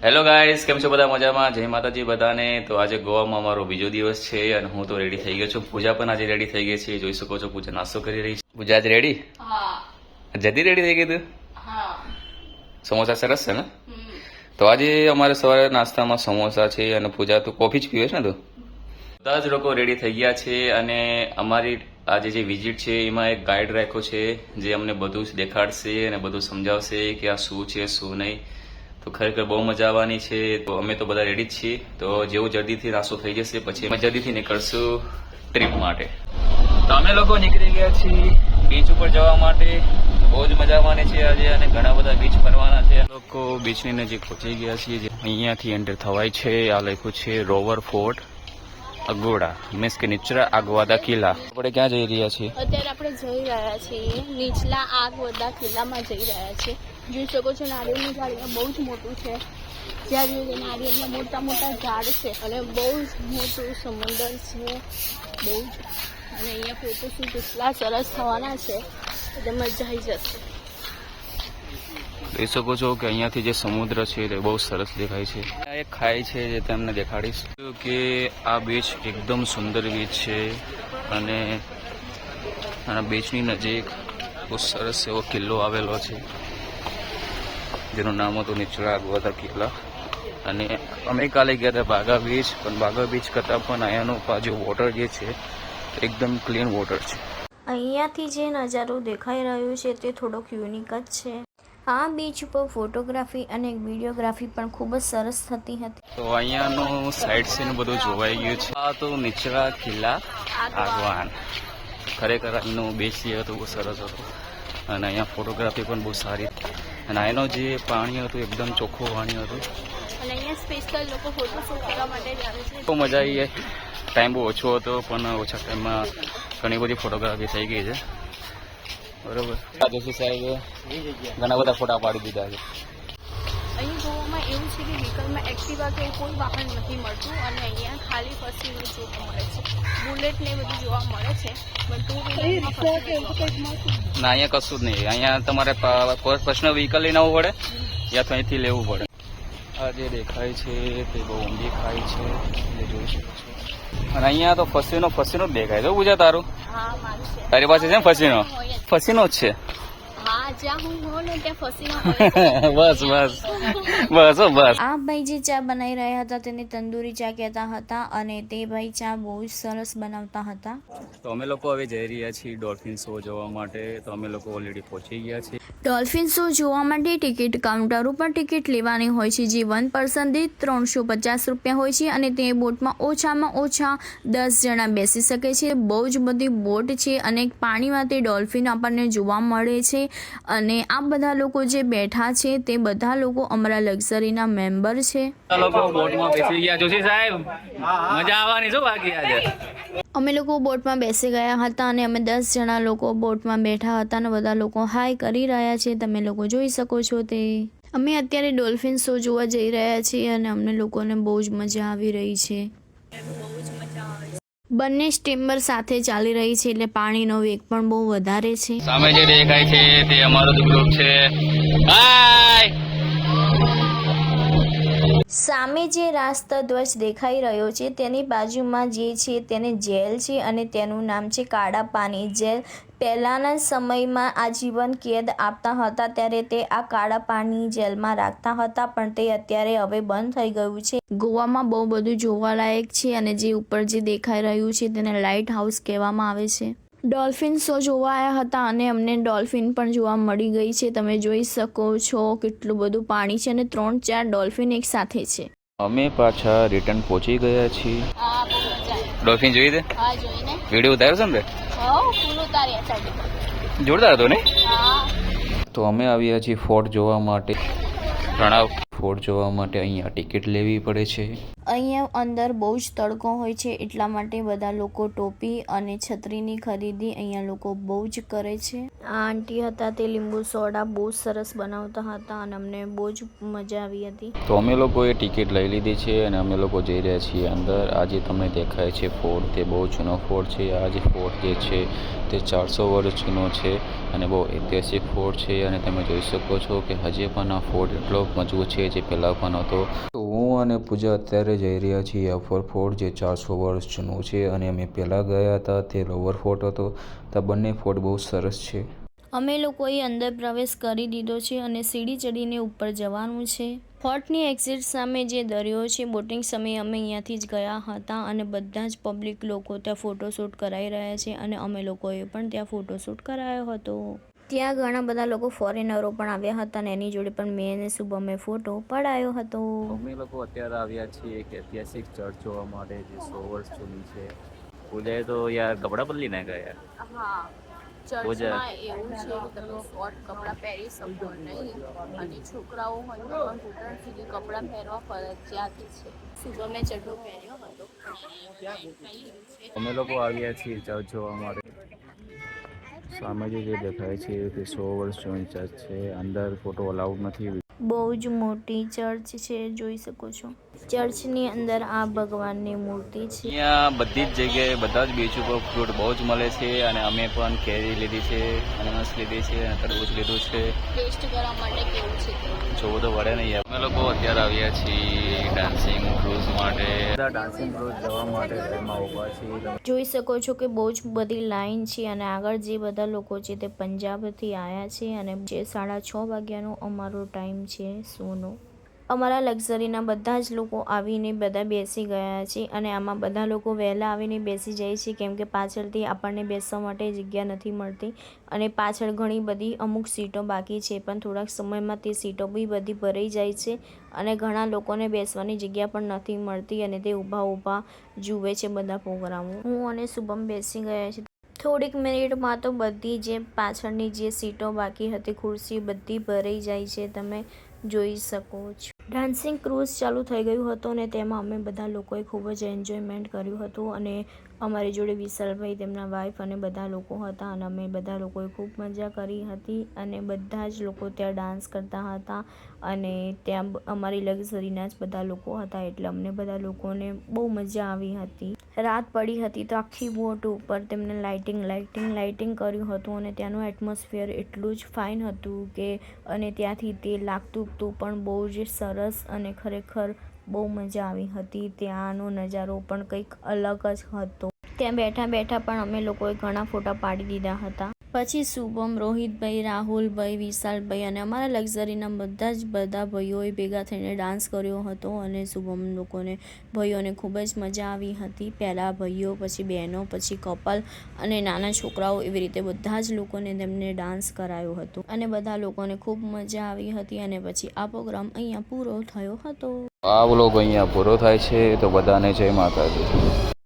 Hello guys, કેમ છો બધા? મજામાં? જય માતાજી બધાને. તો આજે ગોવામાં અમારો બીજો દિવસ છે અને હું તો રેડી થઈ ગયો છું. પૂજા પણ આજે રેડી થઈ ગઈ છે. જોઈ શકો છો પૂજા નાસ્તો કરી રહી છે. પૂજા આજે રેડી? હા. જલ્દી રેડી થઈ ગઈ તું? હા. સમોસા સરસ છે ને? તો આજે અમારે સવારે નાસ્તામાં સમોસા છે અને પૂજા તું કોફી જ પીવે છે ને તું? બધા જ લોકો રેડી થઈ ગયા છે અને અમારી આજે જે વિઝિટ છે એમાં એક ગાઈડ રાખ્યો છે જે અમને બધું જ દેખાડશે અને બધું સમજાવશે કે આ શું છે શું નહીં. તો ખરેખર બહુ મજા આવવાની છે. તો અમે તો બધા રેડી જ છીએ. તો જેવું જલ્દીથી નાસ્તો થઈ જશે પછી અમે જલ્દીથી નીકળશું ટ્રીપ માટે. તો અમે લોકો નીકળી ગયા છીએ બીચ ઉપર જવા માટે. બહુ જ મજા આવવાની છે આજે અને ઘણા બધા બીચ ફરવાના છે. લોકો બીચની નજીક પહોંચી ગયા છીએ. અહીંયાથી એન્ટર થવાય છે. આ લખ્યું છે રોવર ફોર્ટ અગોડા મીન્સ કે નીચલા આગવાદા કિલ્લા. આપણે ક્યાં જઈ રહ્યા છીએ? અત્યારે આપણે જઈ રહ્યા છીએ નીચલા આગવદા કિલ્લામાં જઈ રહ્યા છીએ. જોઈ શકો છો નારિયેળનું ઝાડ અહીંયા બહુ જ મોટું છે. જ્યાં જોઈએ નારિયેળના મોટા મોટા ઝાડ છે અને બહુ જ મોટું સમુદ્ર છે બહુ જ. અને અહીંયા ફોટોશૂટ એટલા સરસ થવાના છે એટલે મજા આવી જશે. જોઈ શકો છો કે અહીંયાથી જે સમુદ્ર છે તે બહુ સરસ દેખાય છે. આ એક ખાઈ છે જે તમને દેખાડીશ કે આ બીચ એકદમ સુંદર બીચ છે અને આ બીચની નજીક બહુ સરસ એવો કિલ્લો આવેલો છે જેનું નામ હતું નીચલા આગવાદા કિલ્લા. અને અમે કાલે ગયા હતા બાગા બીચ, પણ બાગા બીચ કરતાં પણ અહીંયાનું બાજુ વોટર જે છે એકદમ ક્લીન વોટર છે. અહીંયાથી જે નજારો દેખાઈ રહ્યો છે તે થોડોક યુનિક જ છે. આ બીચ ઉપર ફોટોગ્રાફી અને વિડીયોગ્રાફી પણ ખૂબ જ સરસ થતી હતી. તો અહીંયાનું સાઇડ સીન બધું જોવાઈ ગયું છે. આ તો નીચલા કિલ્લા આગવાન. ખરેખર અહીંનું બીચ જે હતું બહુ સરસ હતું અને અહીંયા ફોટોગ્રાફી પણ બહુ સારી. અને અહીંનો જે પાણી હતું એકદમ ચોખ્ખું પાણી હતું અને અહીંયા સ્પેશિયલ લોકો ફોટોશૂટ કરવા માટે જ આવે છે. બહુ મજા આવી જાય. ટાઈમ બહુ ઓછો હતો પણ ઓછા ટાઈમમાં ઘણી બધી ફોટોગ્રાફી થઈ ગઈ છે. બરોબર. જોશી સાહેબે ઘણા બધા ફોટા પાડી દીધા છે. અહીં ગોવામાં એવું છે કે વ્હીકલમાં એક્ટિવા કે કોઈ વાહન નથી મળતું અને અહીંયા ખાલી ફસીને જોવા મળે છે. બુલેટ ને બધું જોવા મળે છે પણ ટુ વ્હીલરમાં ના, અહીંયા કશું જ નહીં. અહીંયા તમારે પર્સનલ વ્હીકલ લઈને આવવું પડે યા તો અહીંથી લેવું પડે. આ જે દેખાય છે તે બહુ ઊંડી ખાઈ છે એ જોઈ શકો છો. અને અહીંયા તો ફસીનો જ દેખાય છે. પૂજા તારું? હા મારું છે. તારી પાસે છે ને ફસીનો? ફસીનો જ છે. હા, જ્યાં હું હોઉં ને ત્યાં ફસીનો બસ બસ બસ બસ. આ ભાઈ જે ચા બનાવી રહ્યા હતા તેને તંદૂરી ચા કહેતા હતા અને તે ભાઈ ચા બહુ જ સરસ બનાવતા હતા. તો અમે લોકો હવે જઈ રહ્યા છીએ ડોલ્ફિન શો જોવા માટે. તો અમે લોકો ઓલરેડી પહોંચી ગયા છીએ. ડોલ્ફિન શો જોવા માટે ટિકિટ કાઉન્ટર ઉપર ટિકિટ લેવાની હોય છે જે 1 પર્સન દીઠ 350 રૂપિયા હોય છે અને તે બોટમાં ઓછામાં ઓછા 10 જણા બેસી શકે છે. બહુ જ બધી બોટ છે અને પાણીમાં તે ડોલ્ફિન આપણને જોવા મળે છે. અને આ બધા લોકો જે બેઠા છે તે બધા લોકો અમારા લક્ઝરીના મેમ્બર છે. લોકો બોટમાં બેસી ગયા. જોશી સાહેબ મજા આવવાની છે બાકી આજે. અમે લોકો બોટમાં બેસી ગયા હતા અને અમે 10 જણા લોકો બોટમાં બેઠા હતા અને બધા લોકો હાય કરી રહ્યા છે. તમે લોકો જોઈ શકો છો તે. અમે અત્યારે ડોલ્ફિન શો જોવા જઈ રહ્યા છીએ અને અમને લોકોને બહુ જ મજા આવી રહી છે. બંને સ્ટીમર સાથે ચાલી રહી છે એટલે પાણીનો વેગ પણ બહુ વધારે છે. સામે જે દેખાય છે તે અમારો જ ગ્રુપ છે. હાય. સામે જે રાષ્ટ્ર ધ્વજ દેખાઈ રહ્યો છે તેની બાજુમાં જે છે તેને જેલ છે અને તેનું નામ છે કાળા પાણી જેલ. પહેલાંના સમયમાં આજીવન કેદ આપતા હતા ત્યારે તે આ કાળા પાણી જેલમાં રાખતા હતા પણ તે અત્યારે હવે બંધ થઈ ગયું છે. ગોવામાં બહુ બધું જોવાલાયક છે અને જે ઉપર જે દેખાઈ રહ્યું છે તેને લાઇટ હાઉસ કહેવામાં આવે છે. ડોલ્ફિન શો જોવા આવ્યા હતા અને અમને ડોલ્ફિન પણ જોવા મળી ગઈ છે. તમે જોઈ શકો છો કેટલું બધું પાણી છે અને 3-4 ડોલ્ફિન એક સાથે છે. અમે પાછા રિટર્ન પહોંચી ગયા છીએ. હા, બહુ મજા આવી. ડોલ્ફિન જોઈ દે? હા, જોઈને. વિડીયો ઉતાર્યો છે ને? હા, ફૂલ ઉતાર્યા છે. જોરદાર હતો ને? હા. તો અમે આવ્યા છીએ ફોર્ટ જોવા માટે. પ્રણાવ. ફોર્ટ જોવા માટે અહીંયા ટિકિટ લેવી પડે છે. અહીંયા અંદર બહુ જ તડકો હોય છે એટલા માટે બધા લોકો ટોપી અને છત્રીની ખરીદી અહીંયા લોકો બહુ જ કરે છે. આ આંટી હતા તે લીંબુ સોડા બહુ સરસ બનાવતા હતા અને અમને બહુ જ મજા આવી હતી. તો અમે લોકોએ ટિકિટ લઈ લીધી છે અને અમે લોકો જઈ રહ્યા છીએ અંદર. આજે તમને દેખાય છે ફોર્ટ તે બહુ જૂનો ફોર્ટ છે. આ જે ફોર્ટ જે છે તે 400 વર્ષ જૂનો છે અને બહુ ઐતિહાસિક ફોર્ટ છે અને તમે જોઈ શકો છો કે હજી પણ આ ફોર્ટ એટલો મજબૂત છે જે પહેલાં પણ હતો. તો હું અને પૂજા અત્યારે જઈ રહ્યા છીએ અપર ફોર્ટ જે 400 વર્ષ જૂનું છે અને અમે પહેલાં ગયા હતા તે લોઅર ફોર્ટ હતો. તો બંને ફોર્ટ બહુ સરસ છે. અમે લોકોએ અંદર પ્રવેશ કરી દીધો છે અને સીડી ચડીને ઉપર જવાનું છે. ફોર્ટની એક્ઝિટ સામે જે દરિયો છે, બોટિંગ સમયે અમે અહીંયાથી જ ગયા હતા અને બધા જ પબ્લિક લોકો ત્યાં ફોટોશૂટ કરાવી રહ્યા છે અને અમે લોકોએ પણ ત્યાં ફોટોશૂટ કરાયો હતો. ત્યાં ઘણા બધા લોકો ફોરેનરો પણ આવ્યા હતા અને એની જોડે પણ મેં અને શુભમે ફોટો પડાયો હતો. અમે લોકો અત્યારે આવ્યા છીએ એક ઐતિહાસિક ચર્ચ જોવા માટે જે 100 વર્ષ જૂની છે. પૂજાએ તો યાર કપડાં બદલીને ગયા. હા, ચર્ચમાં એવું છે કે તમે શોર્ટ કપડાં પહેરી શકો નહીં અને છોકરાઓ હોય તો પણ ઘૂંટણ સુધી કપડાં પહેરવા ફરજિયાત છે. શુભમે ચડ્ડો પહેર્યો હતો. અમે લોકો આવ્યા છીએ ચર્ચ જોવા માટે. સામે જે દેખાય છે તે 100 વર્ષ જૂની ચર્ચ છે. અંદર ફોટો અલાઉડ નથી. બહુ જ મોટી ચર્ચ છે, જોઈ શકો છો. ચર્ચની અંદર આ ભગવાનની મૂર્તિ છે. અહીંયા બધી જ જગ્યાએ બધા જ બીચ ઉપર ફ્રૂટ બહુ જ મળે છે અને અમે પણ કેરી લીધી છે, અનાનસ લીધી છે અને તરબૂચ લીધું છે. ટેસ્ટ કરવા માટે કેવું છે જોવું તો પડે નહીં. અમે લોકો અત્યારે આવ્યા છીએ ડાન્સિંગ ક્રૂઝ માટે. ડાન્સિંગ ક્રૂઝ જવા માટે ટ્રેનમાં ઊભા છીએ. જોઈ શકો છો કે બહુ જ બધી લાઈન છે અને આગળ જે બધા લોકો છે તે પંજાબથી આવ્યા છે અને જે 6:30 વાગ્યાનો અમારો ટાઈમ છે શોનો. અમારા લક્ઝરીના બધા જ લોકો આવીને બધા બેસી ગયા છે અને આમાં બધા લોકો વહેલા આવીને બેસી જાય છે કેમ કે પાછળથી આપણને બેસવા માટે જગ્યા નથી મળતી અને પાછળ ઘણી બધી અમુક સીટો બાકી છે પણ થોડાક સમયમાં તે સીટો બી બધી ભરાઈ જાય છે અને ઘણા લોકોને બેસવાની જગ્યા પણ નથી મળતી અને તે ઊભા જુએ છે બધા પ્રોગ્રામો. હું અને શુભમ બેસી ગયા છે. થોડીક મિનિટમાં તો બધી જે પાછળની જે સીટો બાકી હતી ખુરશી બધી ભરાઈ જાય છે, તમે જોઈ શકો છો. ડાન્સિંગ ક્રૂઝ ચાલુ થઈ ગયું હતું અને તેમાં અમે બધા લોકોએ ખૂબ જ એન્જોયમેન્ટ કર્યું હતું અને અમારી જોડે વિશાલભાઈ, તેમના વાઈફ અને બધા લોકો હતા અને અમે બધા લોકોએ ખૂબ મજા કરી હતી અને બધા જ લોકો ત્યાં ડાન્સ કરતા હતા અને ત્યાં અમારી લક્ઝરીના જ બધા લોકો હતા એટલે અમને બધા લોકોને બહુ મજા આવી હતી. રાત પડી હતી તો આખી બોટ ઉપર તેમને લાઇટિંગ કર્યું હતું અને ત્યાંનું એટમોસ્ફિયર એટલું જ ફાઇન હતું કે અને ત્યાંથી તે લાગતું પણ બહુ જ સરસ અને ખરેખર બહુ મજા આવી હતી. ત્યાંનો નજારો પણ કંઈક અલગ જ હતો. ત્યાં બેઠા પણ અમે લોકોએ ઘણા ફોટા પાડી દીધા હતા. પછી શુભમ, રોહિતભાઈ, રાહુલભાઈ, વિશાલભાઈ અને અમારા લક્ઝરીના બધા ભાઈઓએ ભેગા થઈને ડાન્સ કર્યો હતો અને શુભમ ભાઈઓને ખૂબ જ મજા આવી હતી. પહેલાં ભાઈઓ, પછી બહેનો, પછી કપલ અને નાના છોકરાઓ એવી રીતે બધા જ લોકોને તેમને ડાન્સ કરાયો હતો અને બધા લોકોને ખૂબ મજા આવી હતી અને પછી આ પ્રોગ્રામ અહીંયા પૂરો થયો હતો. આ વ્લોગ અહીંયા પૂરો થાય છે તો બધાને જય માતાજી.